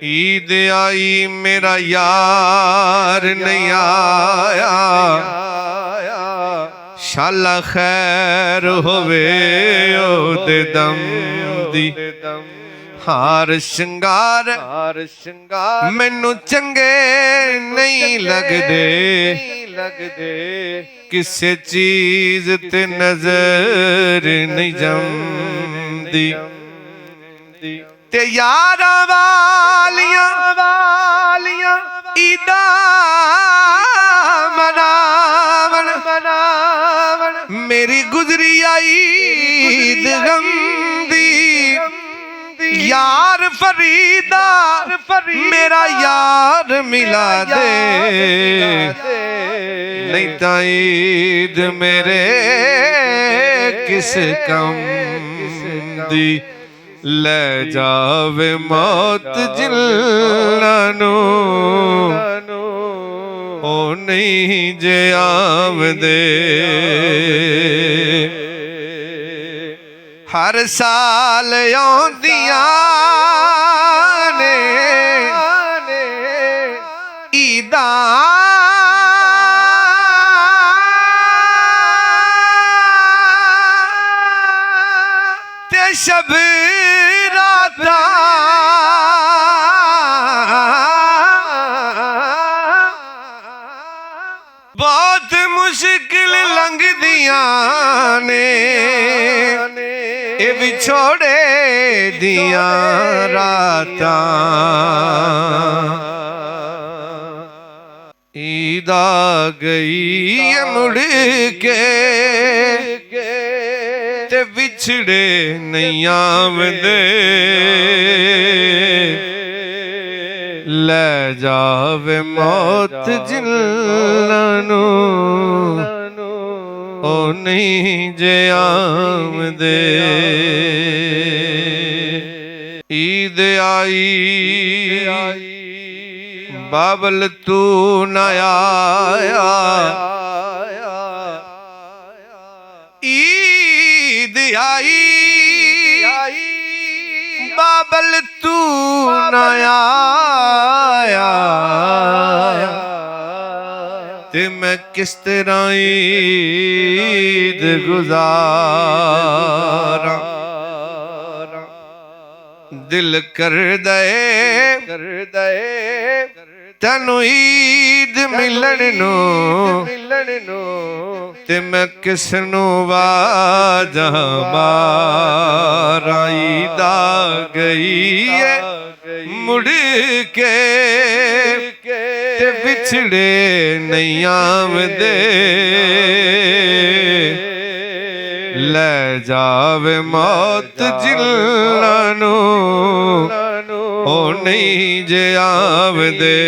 ईद आई मेरा यार नहीं आया, शाला खैर होवे ओदे दम दी। हार श्रृंगार मैनू चंगे नहीं लगदे, किसे चीज ते नजर नहीं जमदी। ते यारां वालियां ईदा मनावन, मेरी गुजरी आई ईद गम दी। यार फरीदा मेरा यार मिला दे, नहीं ता ईद मेरे किस कम दी। ले जावे मौत जिन्नां ओ नहीं जे आवदे। हर साल आउंदियां ने ईदां, ते शब रातां बहुत मुश्किल लंघदियां ने, विछोड़े दिया रातां। ईद आ गई मुड़ के ते विछड़े नहीं आवदे। ले जावे मौत जिन्नां ओ नहीं जे आमदे। ईद आई बाबल तू न आया, ईद आई बाबल तू न आया, ते मैं किस तरह ईद गुजारा। दिल कर दे तैनू ईद मिलन नू, ते मैं किस नू वाजा मारा। ईद आ गई है मुड़ के ते बिछड़े नहीं आवदे। ले जावे मौत जिन्नां ओ नहीं जे आवदे।